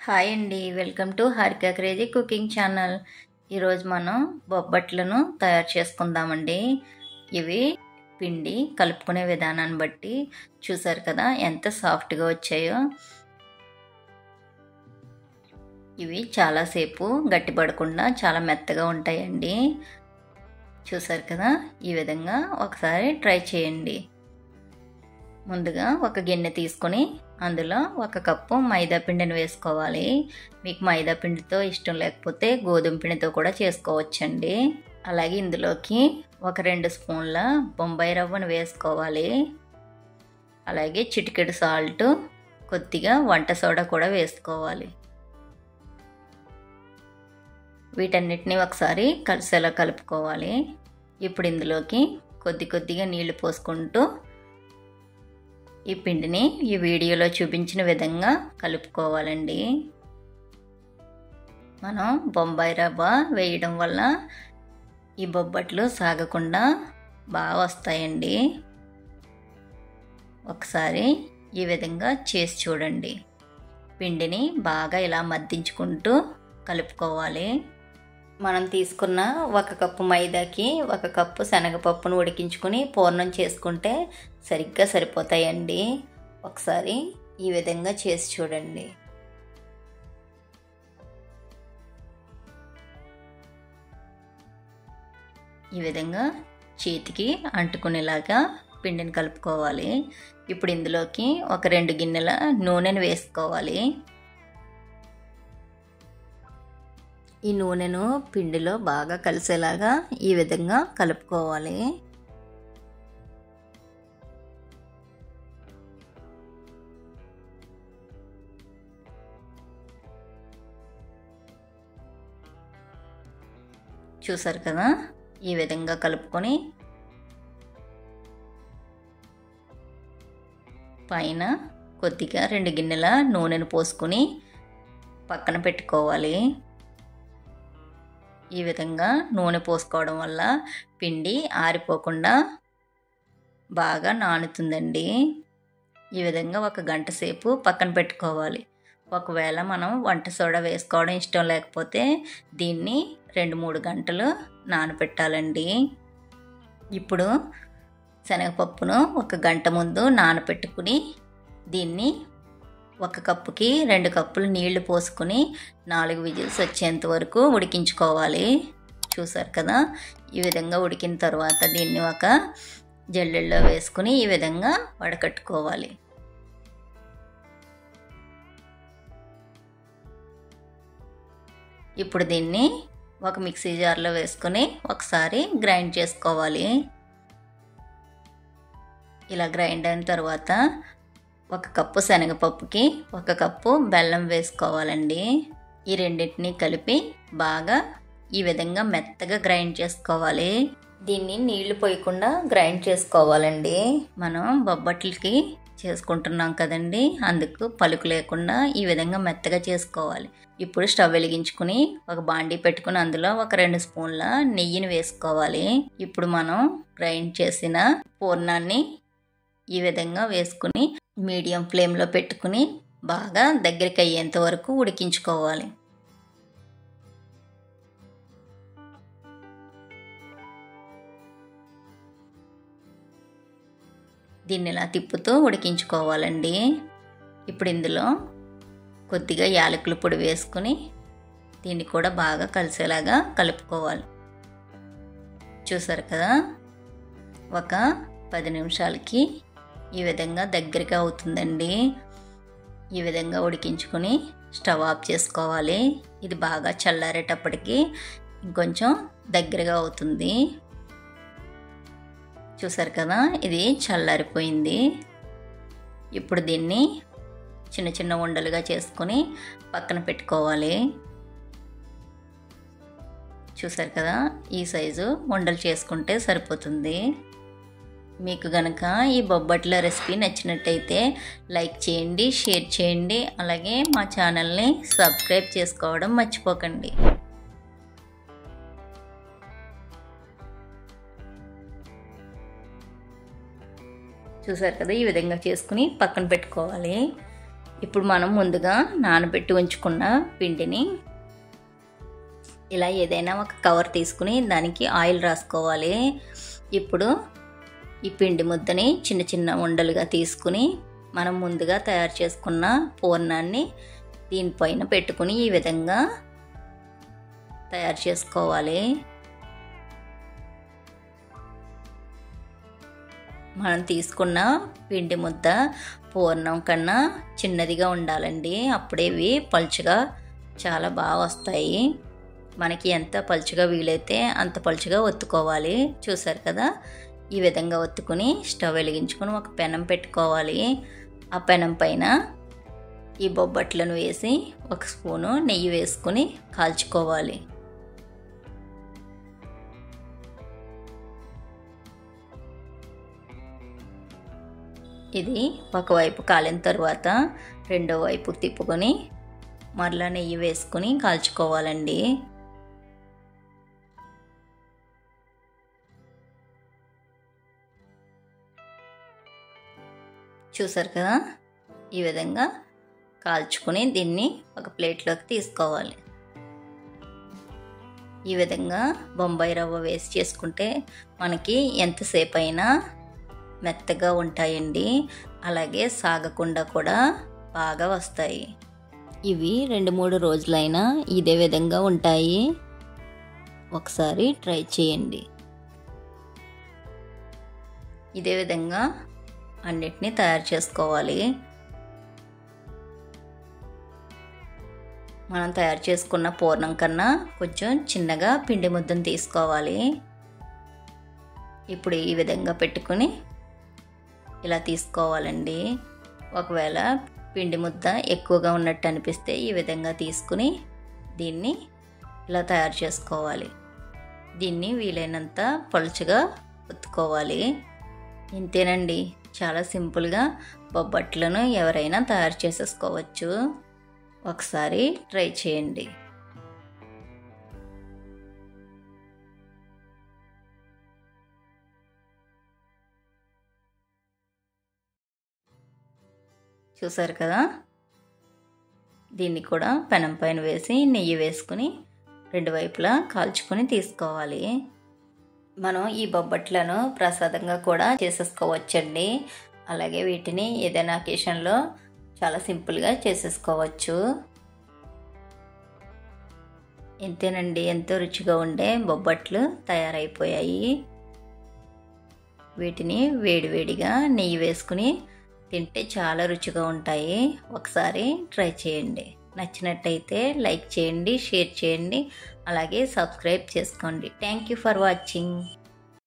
Hi అండి, welcome to Harika crazy cooking channel. ఈరోజు మనం బొబ్బట్లను తయారు చేసుకుందామండి. ఇవి పిండి కలుపుకునే విధానాన్ని బట్టి చూసారు కదా ఎంత సాఫ్ట్గా వచ్చాయో. ఇవి చాలాసేపు గట్టిపడకుండా చాలా మెత్తగా ఉంటాయండి. చూసారు కదా, ఈ విధంగా ఒకసారి ట్రై చేయండి. ముందుగా ఒక గిన్నె తీసుకొని అందులో 1 కప్పు మైదా పిండిని వేసుకోవాలి. మీకు మైదా పిండితో ఇష్టం లేకపోతే గోధుమ పిండితో కూడా చేసుకోవచ్చండి. అలాగే ఇందులోకి ఒక 2 స్పూన్ల బొంబాయి రవ్వను వేసుకోవాలి. అలాగే చిటికెడు సాల్ట్, కొద్దిగా వంట సోడా కూడా వేసుకోవాలి. వీటన్నిటిని ఒకసారి కలిసేలా కలుపుకోవాలి. ఇప్పుడు ఇందులోకి కొద్దిగా నీళ్లు పోసుకుంటూ ఈ పిండిని ఈ వీడియోలో చూపించిన విధంగా కలుపుకోవాలండి. మనం బొంబాయి రవ్వ వేయడం వల్ల ఈ బొబ్బట్లు సాగకుండా బాగా వస్తాయండి. ఒకసారి ఈ విధంగా చేసి చూడండి. పిండిని బాగా ఇలా మద్దించుకుంటూ కలుపుకోవాలి. మనం తీసుకున్న 1 కప్పు మైదాకి 1 కప్పు శనగపప్పును ఉడికించుకుని పూర్ణం చేసుకుంటే సరిగ్గా సరిపోతాయండి. ఒకసారి ఈ విధంగా చేసి చూడండి. ఈ విధంగా చేతికి అంటుకునేలాగా పిండిని కలుపుకోవాలి. ఇప్పుడు ఇందులోకి ఒక 2 గిన్నెల నూనెను వేసుకోవాలి. ఈ నూనెను పిండిలో బాగా కలిసేలాగా ఈ విధంగా కలుపుకోవాలి. చూసారు కదా, ఈ విధంగా కలుపుకొని పైన కొద్దిగా 2 గిన్నెల నూనెను పోసుకొని పక్కన పెట్టుకోవాలి. ఈ విధంగా నూనె పోసుకోవడం వల్ల పిండి ఆరిపోకుండా బాగా నానుతుందండి. ఈ విధంగా 1 గంట సేపు పక్కన పెట్టుకోవాలి. ఒకవేళ మనం వంట సోడా వేసుకోవడం ఇష్టం లేకపోతే దీన్ని 2-3 గంటలు నానబెట్టాలండి. ఇప్పుడు శనగపప్పును 1 గంట ముందు నానబెట్టుకుని దీన్ని 1 కప్పుకి 2 కప్పులు నీళ్లు పోసుకుని 4 విజిల్స్ వచ్చేంత వరకు ఉడికించుకోవాలి. చూసారు కదా, ఈ విధంగా ఉడికిన తర్వాత దీన్ని ఒక జల్లెడలో వేసుకుని ఈ విధంగా వడకట్టుకోవాలి. ఇప్పుడు దీన్ని ఒక మిక్సీ జార్లో వేసుకుని ఒకసారి గ్రైండ్ చేసుకోవాలి. ఇలా గ్రైండ్ అయిన తర్వాత 1 కప్పు శనగపప్పుకి 1 కప్పు బెల్లం వేసుకోవాలండి. ఈ రెండింటిని కలిపి బాగా ఈ విధంగా మెత్తగా గ్రైండ్ చేసుకోవాలి. దీన్ని నీళ్లు పోయకుండా గ్రైండ్ చేసుకోవాలండి. మనం బొబ్బట్లకి చేసుకుంటున్నాం కదండి, అందుకు పలుకు లేకుండా ఈ విధంగా మెత్తగా చేసుకోవాలి. ఇప్పుడు స్టవ్ వెలిగించుకుని ఒక బాండీ పెట్టుకుని అందులో ఒక 2 స్పూన్ల నెయ్యిని వేసుకోవాలి. ఇప్పుడు మనం గ్రైండ్ చేసిన పూర్ణాన్ని ఈ విధంగా వేసుకుని మీడియం ఫ్లేమ్లో పెట్టుకుని బాగా దగ్గరికి అయ్యేంత వరకు ఉడికించుకోవాలి. దీన్ని ఇలా తిప్పుతూ ఉడికించుకోవాలండి. ఇప్పుడు ఇందులో కొద్దిగా యాలకుల పొడి వేసుకుని దీన్ని కూడా బాగా కలిసేలాగా కలుపుకోవాలి. చూసారు కదా, ఒక 10 నిమిషాలకి ఈ విధంగా దగ్గరగా అవుతుందండి. ఈ విధంగా ఉడికించుకొని స్టవ్ ఆఫ్ చేసుకోవాలి. ఇది బాగా చల్లారేటప్పటికి ఇంకొంచెం దగ్గరగా అవుతుంది. చూసారు కదా, ఇది చల్లారిపోయింది. ఇప్పుడు దీన్ని చిన్న చిన్న ఉండలుగా చేసుకొని పక్కన పెట్టుకోవాలి. చూసారు కదా, ఈ సైజు ఉండలు చేసుకుంటే సరిపోతుంది. మీకు గనక ఈ బొబ్బట్ల రెసిపీ నచ్చినట్టయితే లైక్ చేయండి, షేర్ చేయండి, అలాగే మా ఛానల్ని సబ్స్క్రైబ్ చేసుకోవడం మర్చిపోకండి. చూసారు కదా, ఈ విధంగా చేసుకుని పక్కన పెట్టుకోవాలి. ఇప్పుడు మనం ముందుగా నానబెట్టి ఉంచుకున్న పిండిని ఇలా ఏదైనా ఒక కవర్ తీసుకుని దానికి ఆయిల్ రాసుకోవాలి. ఇప్పుడు ఈ పిండి ముద్దని చిన్న చిన్న ఉండలుగా తీసుకుని మనం ముందుగా తయారు చేసుకున్న పూర్ణాన్ని దీనిపైన పెట్టుకుని ఈ విధంగా తయారు చేసుకోవాలి. మనం తీసుకున్న పిండి ముద్ద పూర్ణం కన్నా చిన్నదిగా ఉండాలండి. అప్పుడే ఇవి పలుచగా చాలా బాగా వస్తాయి. మనకి ఎంత పలుచగా వీలైతే అంత పలుచగా ఒత్తుకోవాలి. చూసారు కదా, ఈ విధంగా ఒత్తుకుని స్టవ్ వెలిగించుకొని ఒక పెనం పెట్టుకోవాలి. ఆ పెనం పైన ఈ బొబ్బట్లను వేసి ఒక స్పూను నెయ్యి వేసుకుని కాల్చుకోవాలి. ఇది ఒకవైపు కాలిన తర్వాత రెండో వైపు తిప్పుకొని మరలా నెయ్యి వేసుకుని కాల్చుకోవాలండి. చూసారు కదా, ఈ విధంగా కాల్చుకుని దీన్ని ఒక ప్లేట్లోకి తీసుకోవాలి. ఈ విధంగా బొంబాయి రవ్వ వేసి చేసుకుంటే మనకి ఎంతసేపు అయినా మెత్తగా ఉంటాయండి. అలాగే సాగకుండా కూడా బాగా వస్తాయి. ఇవి 2-3 రోజులైనా ఇదే విధంగా ఉంటాయి. ఒకసారి ట్రై చేయండి. ఇదే విధంగా అన్నిటినీ తయారు చేసుకోవాలి. మనం తయారు చేసుకున్న పూర్ణం కన్నా కొంచెం చిన్నగా పిండి ముద్దను తీసుకోవాలి. ఇప్పుడు ఈ విధంగా పెట్టుకుని ఇలా తీసుకోవాలండి. ఒకవేళ పిండి ముద్ద ఎక్కువగా ఉన్నట్టు అనిపిస్తే ఈ విధంగా తీసుకుని దీన్ని ఇలా తయారు చేసుకోవాలి. దీన్ని వీలైనంత పలుచగా ఒత్తుకోవాలి. ఇంతేనండి, చాలా సింపుల్గా బొబ్బట్లను ఎవరైనా తయారు చేసేసుకోవచ్చు. ఒకసారి ట్రై చేయండి. చూసారు కదా, దీన్ని కూడా పెనం పైన వేసి నెయ్యి వేసుకుని రెండు వైపులా కాల్చుకొని తీసుకోవాలి. మనం ఈ బొబ్బట్లను ప్రసాదంగా కూడా చేసేసుకోవచ్చండి. అలాగే వీటిని ఏదైనా అకేషన్లో చాలా సింపుల్గా చేసేసుకోవచ్చు. ఇంతేనండి, ఎంతో రుచిగా ఉండే బొబ్బట్లు తయారైపోయాయి. వీటిని వేడివేడిగా నెయ్యి వేసుకుని తింటే చాలా రుచిగా ఉంటాయి. ఒకసారి ట్రై చేయండి. నచ్చినట్టయితే లైక్ చేయండి, షేర్ చేయండి, అలాగే సబ్స్క్రైబ్ చేసుకోండి. Thank you for watching.